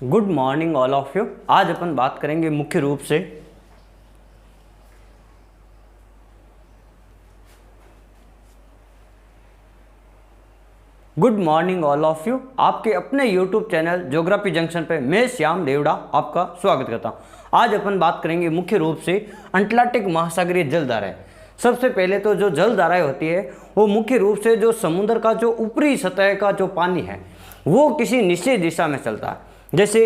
Good morning all of you. आज अपन बात करेंगे मुख्य रूप से good morning all of you आपके अपने यूट्यूब चैनल ज्योग्राफी जंक्शन पे मैं श्याम देवड़ा आपका स्वागत करता हूं। आज अपन बात करेंगे मुख्य रूप से अंटार्कटिक महासागरीय जलधाराएं। सबसे पहले तो जो जलधाराएं होती है वो मुख्य रूप से जो समुद्र का जो ऊपरी सतह का जो पानी है वो किसी निश्चित दिशा में चलता है। जैसे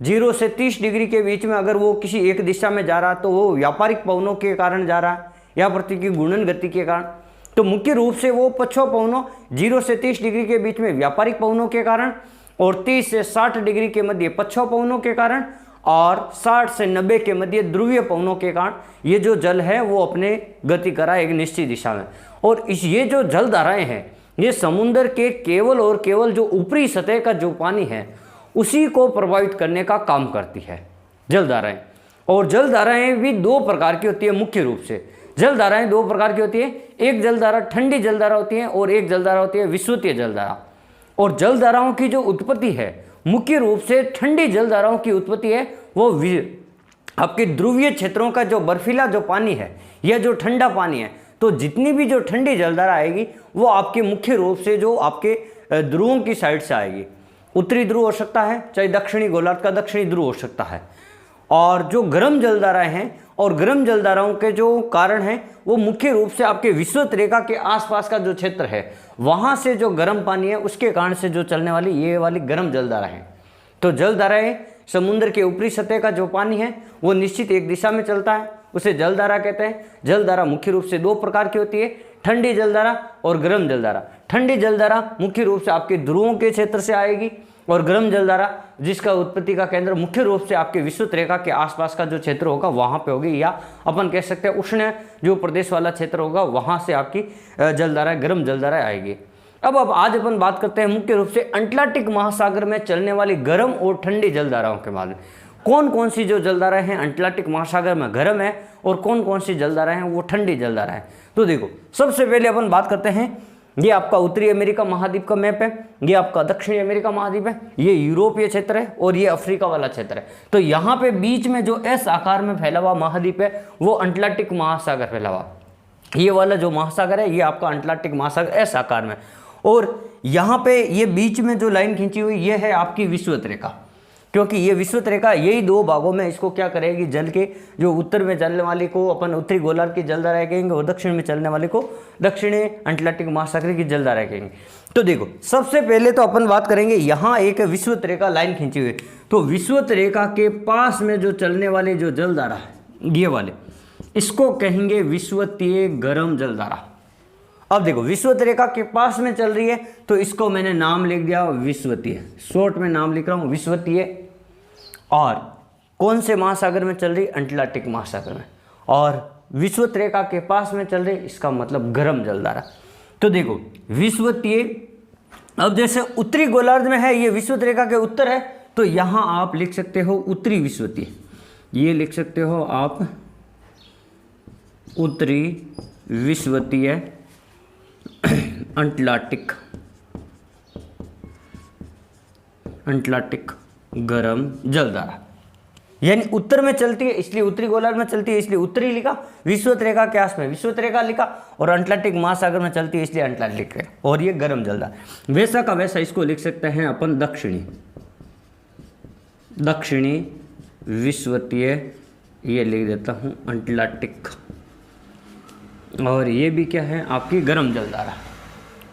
0 से 30 डिग्री के बीच में अगर वो किसी एक दिशा में जा रहा है तो वो व्यापारिक पवनों के कारण जा रहा है या पृथ्वी की घूर्णन गति के कारण। तो मुख्य रूप से वो पछुआ पवनों 0 से 30 डिग्री के बीच में व्यापारिक पवनों के कारण और 30 से 60 डिग्री के मध्य पछुआ पवनों के कारण और 60 से 90 के मध्य ध्रुवीय पवनों के कारण ये जो जल है वो अपने गति करा एक निश्चित दिशा में। और ये जो जलधाराएं हैं ये समुद्र के केवल और केवल जो ऊपरी सतह का जो पानी है उसी को प्रभावित करने का काम करती है जलधाराएं। और जलधाराएं भी दो प्रकार की होती है। मुख्य रूप से जलधाराएं दो प्रकार की होती है। एक जलधारा ठंडी जलधारा होती है और एक जलधारा होती है विषुवतीय जलधारा। और जलधाराओं की जो उत्पत्ति है मुख्य रूप से ठंडी जलधाराओं की उत्पत्ति है वो आपके ध्रुवीय क्षेत्रों का जो बर्फीला जो पानी है या जो ठंडा पानी है। तो जितनी भी जो ठंडी जलधारा आएगी वो आपके मुख्य रूप से जो आपके ध्रुवों की साइड से आएगी। उत्तरी ध्रुव हो सकता है, चाहे दक्षिणी गोलार्ध का दक्षिणी ध्रुव हो सकता है। और जो गर्म जलधाराएं हैं और गर्म जलधाराओं के जो कारण हैं वो मुख्य रूप से आपके विषुवत रेखा के आसपास का जो क्षेत्र है वहाँ से जो गर्म पानी है उसके कारण से जो चलने वाली ये वाली गर्म जलधारा है। तो जलधाराएं समुद्र के ऊपरी सतह का जो पानी है वो निश्चित एक दिशा में चलता है, उसे जलधारा कहते हैं। जलधारा मुख्य रूप से दो प्रकार की होती है, ठंडी जलधारा और गर्म जलधारा। ठंडी जलधारा मुख्य रूप से आपके ध्रुवों के क्षेत्र से आएगी और गर्म जलधारा जिसका उत्पत्ति का केंद्र मुख्य रूप से आपके विषुवत रेखा के आसपास का जो क्षेत्र होगा वहाँ पे होगी, या अपन कह सकते हैं उष्ण जो प्रदेश वाला क्षेत्र होगा वहाँ से आपकी जलधारा गर्म जलधारा आएगी। अब आज अपन बात करते हैं मुख्य रूप से अंटार्कटिक महासागर में चलने वाली गर्म और ठंडी जलधाराओं के बारे में। कौन कौन सी जो जलधाराएं हैं अंटार्कटिक महासागर में गर्म है और कौन कौन सी जलधाराएं हैं वो ठंडी जलधारा है। तो देखो सबसे पहले अपन बात करते हैं, ये आपका उत्तरी अमेरिका महाद्वीप का मैप है, ये आपका दक्षिणी अमेरिका महाद्वीप है, ये यूरोपीय क्षेत्र है और ये अफ्रीका वाला क्षेत्र है। तो यहाँ पे बीच में जो एस आकार में फैला हुआ महाद्वीप है वो अंटार्कटिक महासागर फैला हुआ। ये वाला जो महासागर है ये आपका अंटार्कटिक महासागर एस आकार में। और यहाँ पे ये बीच में जो लाइन खींची हुई ये है आपकी विषुवत रेखा, क्योंकि ये विषुवत रेखा यही दो भागों में इसको क्या करेगी, जल के जो उत्तर में चलने वाले को अपन उत्तरी गोलार्ध की जलधारा कहेंगे और दक्षिण में चलने वाले को दक्षिणी अंटार्कटिक महासागर की जलधारा कहेंगे। तो देखो सबसे पहले तो अपन बात करेंगे यहाँ एक विषुवत रेखा लाइन खींची हुई। तो विषुवत रेखा के पास में जो चलने वाले जो जलधारा है ये वाले इसको कहेंगे विषुवतीय गर्म जलधारा। अब देखो विषुवत रेखा के पास में चल रही है तो इसको मैंने नाम लिख दिया विषुवतीय, शॉर्ट में नाम लिख रहा हूँ विषुवतीय। और कौन से महासागर में चल रही, अंटार्कटिक महासागर में। और विषुवत रेखा के पास में चल रही इसका मतलब गर्म जलधारा। तो देखो विषुवतीय, अब जैसे उत्तरी गोलार्ध में है ये विषुवत रेखा के उत्तर है तो यहाँ आप लिख सकते हो उत्तरी विषुवतीय, ये लिख सकते हो आप उत्तरी विषुवतीय अंटार्कटिक गर्म जलधारा। यानी उत्तर में चलती है इसलिए उत्तरी गोलार्ध में चलती है इसलिए उत्तरी लिखा, विषुवत रेखा के आस में विषुवत रेखा लिखा, और अंटार्कटिक महासागर में चलती है इसलिए अंटार्कटिक है और ये गर्म जलधारा। वैसा का वैसा इसको लिख सकते हैं अपन दक्षिणी विषुवतीय, ये लिख देता हूँ अंटार्कटिक, और ये भी क्या है आपकी गर्म जलधारा।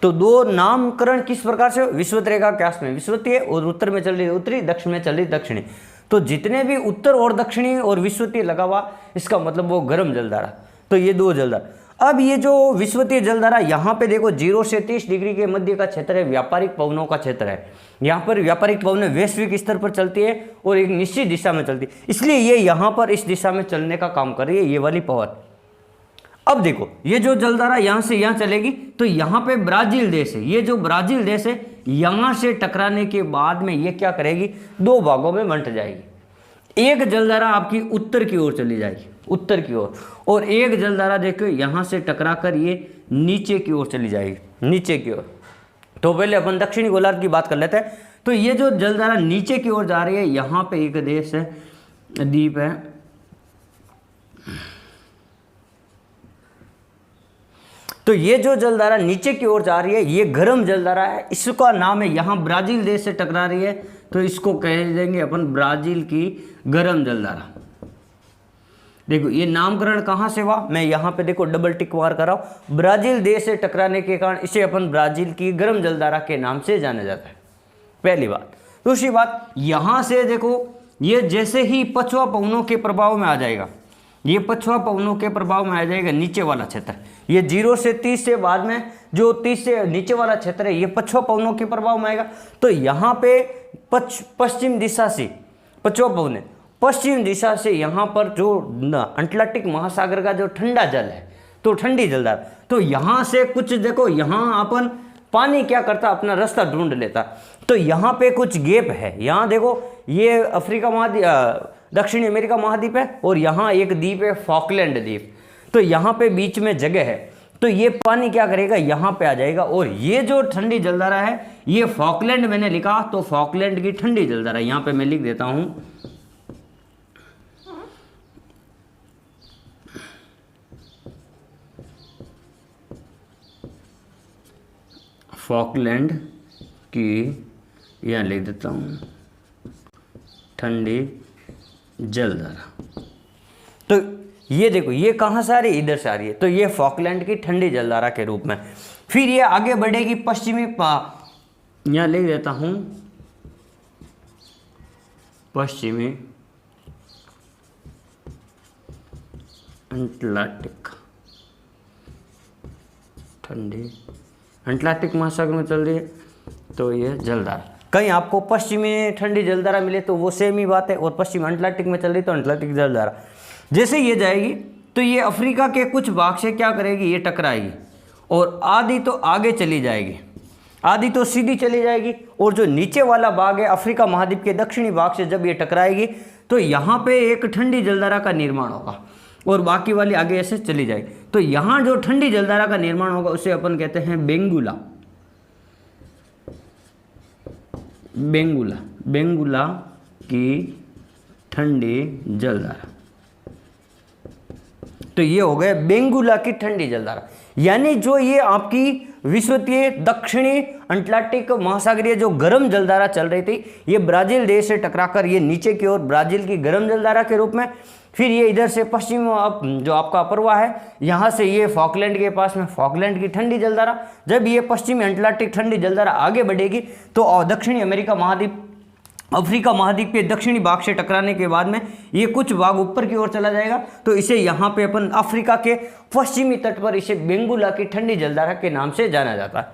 तो दो नामकरण किस प्रकार से, विषुवत रेखा के आस में विषुवतीय और उत्तर में चल रही उत्तरी, दक्षिण में चल रही दक्षिणी। तो जितने भी उत्तर और दक्षिणी और विषुवतीय लगा हुआ इसका मतलब वो गर्म जलधारा। तो ये दो जलधारा। अब ये जो विषुवतीय जलधारा यहाँ पे देखो 0 से 30 डिग्री के मध्य का क्षेत्र है, व्यापारिक पवनों का क्षेत्र है। यहाँ पर व्यापारिक पवनें वैश्विक स्तर पर चलती है और एक निश्चित दिशा में चलती है, इसलिए ये यहाँ पर इस दिशा में चलने का काम कर रही है ये वाली पवन। अब देखो ये जो जलधारा यहाँ से यहाँ चलेगी तो यहाँ पे ब्राजील देश है, ये जो ब्राजील देश है यहाँ से टकराने के बाद में ये क्या करेगी, दो भागों में बंट जाएगी। एक जलधारा आपकी उत्तर की ओर चली जाएगी, उत्तर की ओर, और एक जलधारा देखो यहाँ से टकरा कर ये नीचे की ओर चली जाएगी, नीचे की ओर। तो पहले अपन दक्षिणी गोलार्ध की बात कर लेते हैं। तो ये जो जलधारा नीचे की ओर जा रही है, यहाँ पे एक देश है, द्वीप है, तो ये जो जलधारा नीचे की ओर जा रही है ये गर्म जलधारा है। इसका नाम है, यहाँ ब्राजील देश से टकरा रही है तो इसको कह देंगे अपन ब्राजील की गर्म जलधारा। देखो ये नामकरण कहाँ से हुआ, मैं यहाँ पे देखो डबल टिक मार कर रहा हूँ। ब्राजील देश से टकराने के कारण इसे अपन ब्राजील की गर्म जलधारा के नाम से जाना जाता है, पहली बात। दूसरी बात, यहाँ से देखो ये जैसे ही पछुआ पवनों के प्रभाव में आ जाएगा, ये पछुआ पवनों के प्रभाव में आ जाएगा नीचे वाला क्षेत्र, ये 0 से 30 से बाद में जो 30 से नीचे वाला क्षेत्र है ये पछुआ पवनों के प्रभाव में आएगा। तो यहाँ पे पश्चिम दिशा से पछुआ पवन, पश्चिम दिशा से यहाँ पर जो अटलांटिक महासागर का जो ठंडा जल है, तो ठंडी जलधारा, तो यहाँ से कुछ देखो, यहाँ अपन पानी क्या करता, अपना रास्ता ढूंढ लेता। तो यहाँ पे कुछ गैप है, यहाँ देखो ये अफ्रीका महाद्वीप, दक्षिणी अमेरिका महाद्वीप है, और यहाँ एक द्वीप है फॉकलैंड द्वीप, तो यहाँ पे बीच में जगह है। तो ये पानी क्या करेगा, यहाँ पे आ जाएगा, और ये जो ठंडी जलधारा है ये फॉकलैंड मैंने लिखा, तो फॉकलैंड की ठंडी जलधारा यहाँ पे मैं लिख देता हूँ, फॉकलैंड की, यहाँ लिख देता हूँ ठंडी जलधारा। तो ये देखो ये कहाँ से आ रही है, इधर से आ रही है, तो ये फॉकलैंड की ठंडी जलधारा के रूप में। फिर ये आगे बढ़ेगी पश्चिमी, यहाँ लिख देता हूँ पश्चिमी अटलांटिक ठंडी, अटलांटिक महासागर में चल रही है तो ये जलधारा। कहीं आपको पश्चिमी ठंडी जलधारा मिले तो वो सेम ही बात है, और पश्चिम अटलांटिक में चल रही तो अटलांटिक जलधारा। जैसे ये जाएगी तो ये अफ्रीका के कुछ भाग से क्या करेगी, ये टकराएगी, और आधी तो आगे चली जाएगी, आधी तो सीधी चली जाएगी, और जो नीचे वाला भाग है अफ्रीका महाद्वीप के दक्षिणी भाग से जब ये टकराएगी तो यहाँ पे एक ठंडी जलधारा का निर्माण होगा, और बाकी वाली आगे ऐसे चली जाएगी। तो यहाँ जो ठंडी जलधारा का निर्माण होगा उसे अपन कहते हैं बेंगुला, बेंगुला, बेंगुला की ठंडी जलधारा। तो ये हो गया बेंगुला की ठंडी जलधारा, यानी जो ये आपकी विषुवतीय दक्षिणी अटलांटिक महासागरीय जो गर्म जलधारा चल रही थी, ये ब्राजील देश से टकराकर ये नीचे की ओर ब्राजील की गर्म जलधारा के रूप में, फिर ये इधर से पश्चिम जो आपका अपर्वा है, यहाँ से ये फॉकलैंड के पास में फॉकलैंड की ठंडी जलधारा। जब ये पश्चिमी अटलांटिक ठंडी जलधारा आगे बढ़ेगी तो दक्षिणी अमेरिका महाद्वीप अफ्रीका महाद्वीप के दक्षिणी भाग से टकराने के बाद में ये कुछ भाग ऊपर की ओर चला जाएगा, तो इसे यहाँ पे अपन अफ्रीका के पश्चिमी तट पर इसे बेंगुला की ठंडी जलधारा के नाम से जाना जाता है।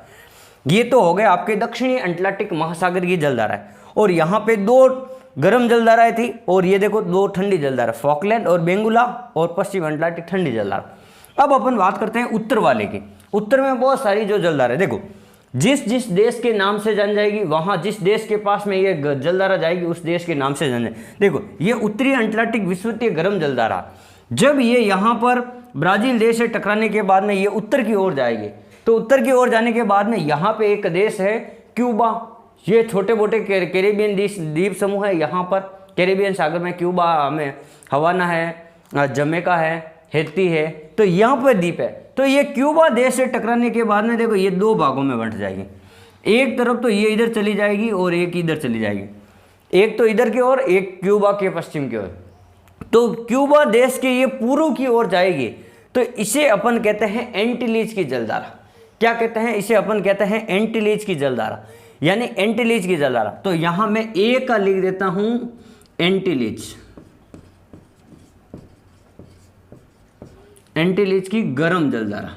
ये तो हो गए आपके दक्षिणी अटलांटिक महासागर की जलधारा है, और यहाँ पे दो गर्म जलधाराएं थी, और ये देखो दो ठंडी जलधारा, फॉकलैंड और बेंगुला, और पश्चिम अटलांटिक ठंडी जलधारा। अब अपन बात करते हैं उत्तर वाले की। उत्तर में बहुत सारी जो जलधारा, देखो जिस जिस देश के नाम से जान जाएगी, वहाँ जिस देश के पास में ये जलधारा जाएगी उस देश के नाम से जान जाए। देखो ये उत्तरी अटलांटिक विषुवतीय गर्म जलधारा, जब ये यहाँ पर ब्राजील देश से टकराने के बाद में ये उत्तर की ओर जाएगी, तो उत्तर की ओर जाने के बाद में यहाँ पे एक देश है क्यूबा, ये छोटे मोटे कैरेबियन द्वीप समूह है, यहाँ पर कैरेबियन सागर में क्यूबा में हवाना है, जमैका है, हैती है, तो यहाँ पर द्वीप है। तो ये क्यूबा देश से टकराने के बाद में देखो ये दो भागों में बंट जाएगी, एक तरफ तो ये इधर चली जाएगी और एक इधर चली जाएगी, एक तो इधर की ओर, एक क्यूबा के पश्चिम की ओर। तो क्यूबा देश के ये पूर्व की ओर जाएगी, तो इसे अपन कहते हैं एंटीलीज की जलधारा। क्या कहते हैं इसे, अपन कहते हैं एंटीलीज की जलधारा, यानी एंटीलीज की जलधारा। तो यहां मैं ए का लिख देता हूं एंटीलीज, एंटीलीज की गर्म जलधारा,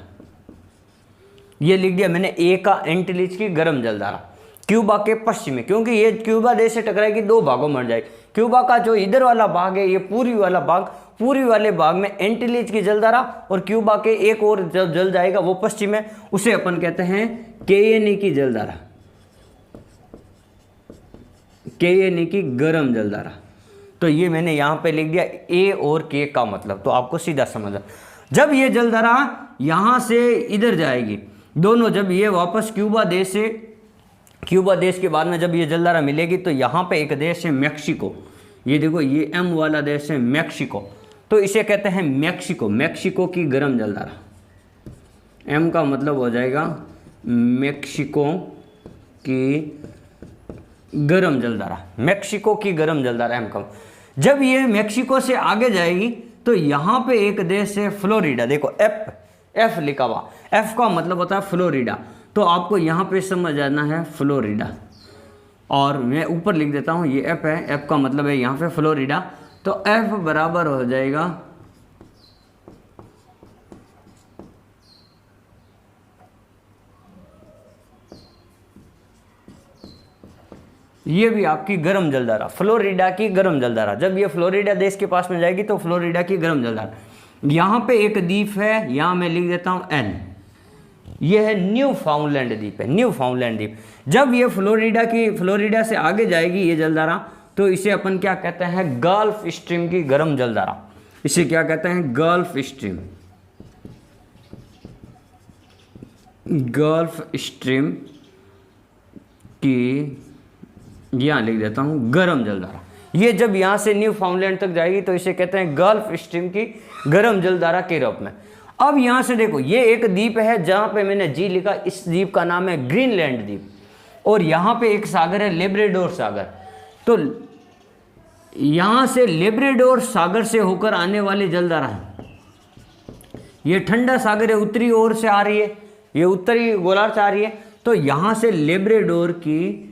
ये लिख दिया मैंने ए का एंटीलीज की गर्म जलधारा। क्यूबा के पश्चिम में, क्योंकि ये क्यूबा देश से टकराएगी, दो भागों में जाएगी। क्यूबा का जो इधर वाला भाग है, ये पूर्वी वाला भाग, पूर्वी वाले भाग में एंटीलीज की जलधारा, और क्यूबा के एक और जब जल जाएगा वो पश्चिम में, उसे अपन कहते हैं केएनई की जलधारा, केएनई की गर्म जलधारा। तो ये मैंने यहाँ पे लिख दिया ए और के का मतलब, तो आपको सीधा समझ। जब ये जलधारा यहाँ से इधर जाएगी, दोनों जब ये वापस क्यूबा देश से क्यूबा देश के बाद में जब ये जलधारा मिलेगी तो यहाँ पे एक देश है मैक्सिको, ये देखो ये एम वाला देश है मैक्सिको, तो इसे कहते हैं मैक्सिको, मैक्सिको की गर्म जलधारा। एम का मतलब हो जाएगा मैक्सिको की गर्म जलधारा, मैक्सिको की गर्म जलधारा एम का। जब ये मैक्सिको से आगे जाएगी तो यहाँ पे एक देश है फ्लोरिडा, देखो एफ लिखा हुआ, एफ का मतलब होता है फ्लोरिडा, तो आपको यहाँ पे समझ जाना है फ्लोरिडा। और मैं ऊपर लिख देता हूँ, ये एफ है, एफ का मतलब है यहाँ पे फ्लोरिडा, तो एफ बराबर हो जाएगा ये भी आपकी गर्म जलधारा, फ्लोरिडा की गर्म जलधारा। जब ये फ्लोरिडा देश के पास में जाएगी तो फ्लोरिडा की गर्म जलधारा। यहाँ पे एक द्वीप है, यहाँ मैं लिख देता हूँ एन, ये है न्यू फाउंडलैंड द्वीप है, न्यू फाउंडलैंड द्वीप। जब ये फ्लोरिडा से आगे जाएगी ये जलधारा, तो इसे अपन क्या कहते हैं, गल्फ स्ट्रीम की गर्म जलधारा। इसे क्या कहते हैं, गल्फ स्ट्रीम, गल्फ स्ट्रीम की, यहाँ लिख देता हूँ गर्म जलधारा। ये जब यहाँ से न्यू फाउंडलैंड तक जाएगी तो इसे कहते हैं गल्फ स्ट्रीम की गर्म जलधारा के रूप में। अब यहाँ से देखो ये एक द्वीप है जहाँ पे मैंने जी लिखा, इस द्वीप का नाम है ग्रीनलैंड द्वीप, और यहाँ पे एक सागर है लेब्राडोर सागर। तो यहाँ से लेब्राडोर सागर से होकर आने वाली जलधारा है, ये ठंडा सागर है, उत्तरी ओर से आ रही है, ये उत्तरी गोलार्ध से आ रही है, तो यहाँ से लेब्राडोर की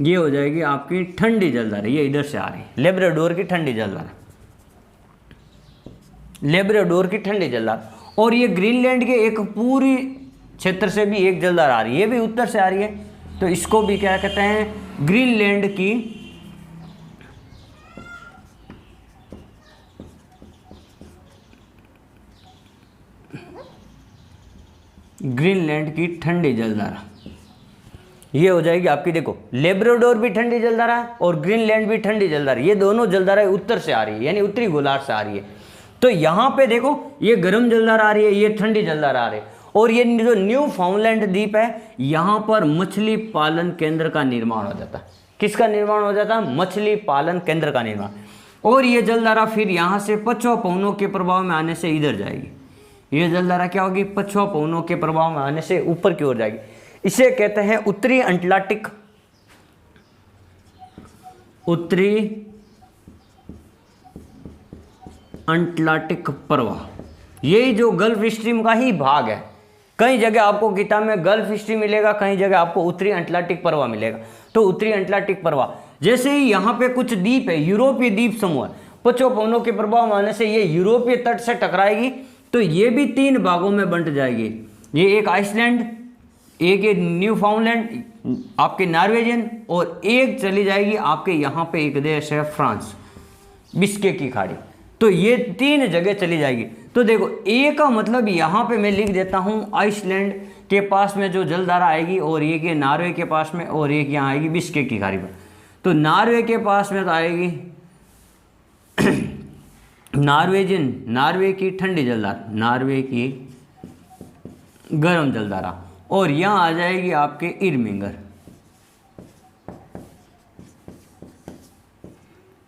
ये हो जाएगी आपकी ठंडी जलधारा, ये इधर से आ रही है, लेब्राडोर की ठंडी जलधारा, लेब्राडोर की ठंडी जलधारा। और ये ग्रीनलैंड के एक पूरी क्षेत्र से भी एक जलधारा आ रही है, ये भी उत्तर से आ रही है, तो इसको भी क्या कहते हैं, ग्रीनलैंड की ग्रीनलैंड की ठंडी जलधारा। ये हो जाएगी आपकी, देखो लेब्राडोर भी ठंडी जलधारा है और ग्रीनलैंड भी ठंडी जलधारा, ये दोनों जलधाराएं उत्तर से आ रही है, यानी उत्तरी गोलार्ध से आ रही है। तो यहाँ पे देखो ये गर्म जलधारा आ रही है, ये ठंडी जलधारा आ रही है, और ये जो न्यू फाउंडलैंड द्वीप है, यहाँ पर मछली पालन केंद्र का निर्माण हो जाता है। किसका निर्माण हो जाता है, मछली पालन केंद्र का निर्माण। और ये जलधारा फिर यहाँ से पछुआ पवनों के प्रभाव में आने से इधर जाएगी, ये जलधारा क्या होगी, पछुआ पवनों के प्रभाव में आने से ऊपर की ओर जाएगी। इसे कहते हैं उत्तरी अटलांटिक, उत्तरी अटलांटिक प्रवाह। यही जो गल्फ स्ट्रीम का ही भाग है। कई जगह आपको किताब में गल्फ स्ट्रीम मिलेगा, कई जगह आपको उत्तरी अटलांटिक प्रवाह मिलेगा। तो उत्तरी अटलांटिक प्रवाह, जैसे ही यहाँ पे कुछ द्वीप है, यूरोपीय द्वीप समूह, पछुआ पवनों के प्रभाव में आने से ये यूरोपीय तट से टकराएगी, तो ये भी 3 भागों में बंट जाएगी। ये एक आइसलैंड, एक ये न्यू फाउंडलैंड आपके नॉर्वेजियन, और एक चली जाएगी आपके यहाँ पे एक देश है फ्रांस, बिस्के की खाड़ी। तो ये 3 जगह चली जाएगी। तो देखो ए का मतलब यहाँ पे मैं लिख देता हूँ आइसलैंड के पास में जो जलधारा आएगी, और एक ये नॉर्वे के पास में, और एक यहाँ आएगी बिस्के की खाड़ी पर। तो नॉर्वे के पास में तो आएगी नॉर्वेजियन, नॉर्वे की ठंडी जलधारा, नॉर्वे की गर्म जलधारा, और यहाँ आ जाएगी आपके इरमिंगर,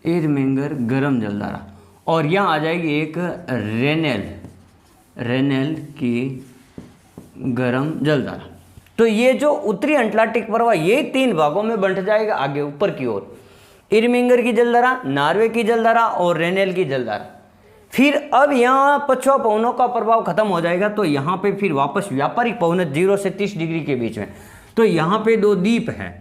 इरमिंगर गर्म जलधारा, और यहाँ आ जाएगी एक रेनेल, रेनेल की गर्म जलधारा। तो ये जो उत्तरी अटलांटिक प्रवाह ये 3 भागों में बंट जाएगा आगे ऊपर की ओर, इरमिंगर की जलधारा, नॉर्वे की जलधारा और रेनेल की जलधारा। फिर अब यहाँ पछुआ पवनों का प्रभाव खत्म हो जाएगा, तो यहाँ पे फिर वापस व्यापारिक पवन 0 से 30 डिग्री के बीच में। तो यहाँ पे 2 द्वीप हैं,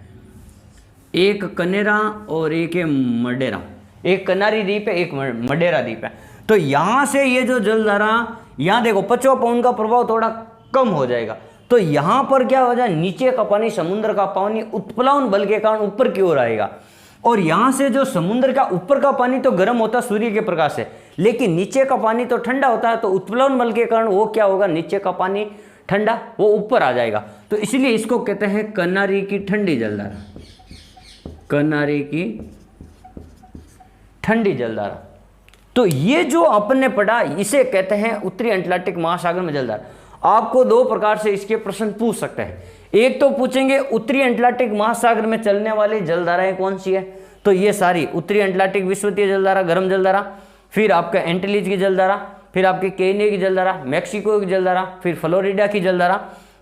एक कनेरा और एक है मडेरा, एक कनारी द्वीप है, एक मडेरा द्वीप है। तो यहाँ से ये जो जलधारा, यहाँ देखो पछुआ पवन का प्रभाव थोड़ा कम हो जाएगा, तो यहाँ पर क्या हो जाए, नीचे का पानी, समुद्र का पानी उत्प्लावन बल के कारण ऊपर की ओर आएगा, और यहाँ से जो समुद्र का ऊपर का पानी तो गर्म होता है सूर्य के प्रकाश से, लेकिन नीचे का पानी तो ठंडा होता है, तो उत्प्लावन बल के कारण वो क्या होगा, नीचे का पानी ठंडा वो ऊपर आ जाएगा। तो इसलिए इसको कहते हैं कनारी की ठंडी जलधारा, कनारी की ठंडी जलधारा। तो ये जो आपने पढ़ा इसे कहते हैं उत्तरी अटलांटिक महासागर में जलधारा। आपको 2 प्रकार से इसके प्रश्न पूछ सकते हैं। एक तो पूछेंगे उत्तरी अटलांटिक महासागर में चलने वाली जलधाराएं कौन सी है, तो ये सारी उत्तरी अटलांटिक विषुवतीय जलधारा, गर्म जलधारा, फिर आपका एंटीलीज की जलधारा, फिर आपकी केन्या की जलधारा, मैक्सिको की जलधारा, फिर फ्लोरिडा की जलधारा,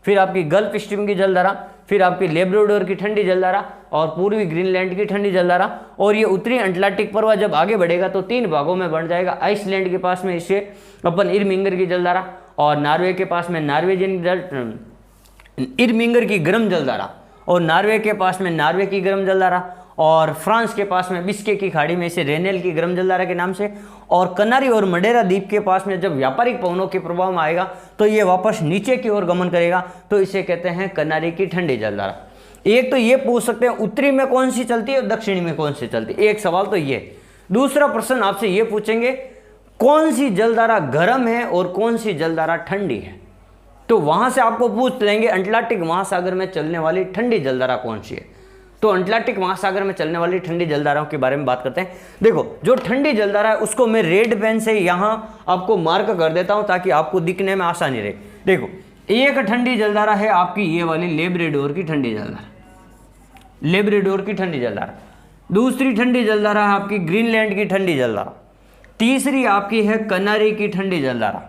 फिर आपकी गल्फ स्ट्रीम की जलधारा, फिर आपकी लेब्राडोर की ठंडी जलधारा और पूर्वी ग्रीनलैंड की ठंडी जलधारा। और ये उत्तरी अटलांटिक प्रवाह जब आगे बढ़ेगा तो 3 भागों में बन जाएगा। आइसलैंड के पास में इसे अपन इरमिंगर की जलधारा, और नॉर्वे के पास में नॉर्वेजियन इरमिंगर की गर्म जलधारा, और नॉर्वे के पास में नॉर्वे की गर्म जलधारा, और फ्रांस के पास में बिस्के की खाड़ी में इसे रेनेल की गर्म जलधारा के नाम से, और कनारी और मडेरा द्वीप के पास में जब व्यापारिक पवनों के प्रभाव में आएगा तो ये वापस नीचे की ओर गमन करेगा, तो इसे कहते हैं कनारी की ठंडी जलधारा। एक तो ये पूछ सकते हैं उत्तरी में कौन सी चलती है और दक्षिणी में कौन सी चलती है, एक सवाल तो ये। दूसरा प्रश्न आपसे ये पूछेंगे कौन सी जलधारा गर्म है और कौन सी जलधारा ठंडी है, तो वहां से आपको पूछ लेंगे अटलांटिक महासागर में चलने वाली ठंडी जलधारा कौन सी है। तो अटलांटिक महासागर में चलने वाली ठंडी जलधाराओं के बारे में बात करते हैं। देखो जो ठंडी जलधारा है उसको मैं रेड पेन से यहां आपको मार्क कर देता हूं ताकि आपको दिखने में आसानी रहे। देखो एक ठंडी जलधारा है आपकी ये वाली लेब्राडोर की ठंडी जलधारा, लेब्राडोर की ठंडी जलधारा। दूसरी ठंडी जलधारा है आपकी ग्रीनलैंड की ठंडी जलधारा। तीसरी आपकी है कनारी की ठंडी जलधारा,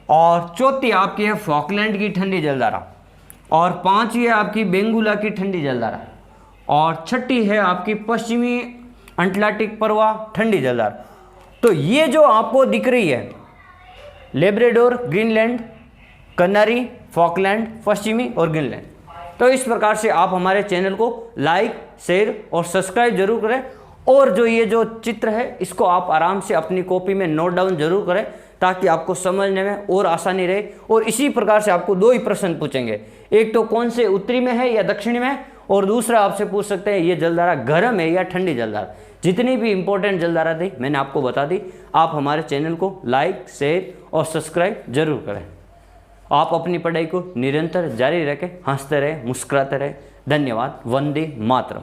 और चौथी आपकी है फॉकलैंड की ठंडी जलधारा, और पांचवी है आपकी बेंगुला की ठंडी जलधारा, और छठी है आपकी पश्चिमी अटलांटिक प्रवाह ठंडी जलधारा। तो ये जो आपको दिख रही है लेब्राडोर, ग्रीनलैंड, कनारी, फॉकलैंड, पश्चिमी और ग्रीनलैंड, तो इस प्रकार से आप हमारे चैनल को लाइक, शेयर और सब्सक्राइब जरूर करें। और जो ये जो चित्र है इसको आप आराम से अपनी कॉपी में नोट डाउन जरूर करें ताकि आपको समझने में और आसानी रहे। और इसी प्रकार से आपको 2 ही प्रश्न पूछेंगे, एक तो कौन से उत्तरी में है या दक्षिणी में है, और दूसरा आपसे पूछ सकते हैं ये जलधारा गर्म है या ठंडी जलधारा। जितनी भी इंपॉर्टेंट जलधारा थी मैंने आपको बता दी। आप हमारे चैनल को लाइक, शेयर और सब्सक्राइब जरूर करें। आप अपनी पढ़ाई को निरंतर जारी रखें, हंसते रहे, मुस्कुराते रहे। धन्यवाद। वंदे मातरम।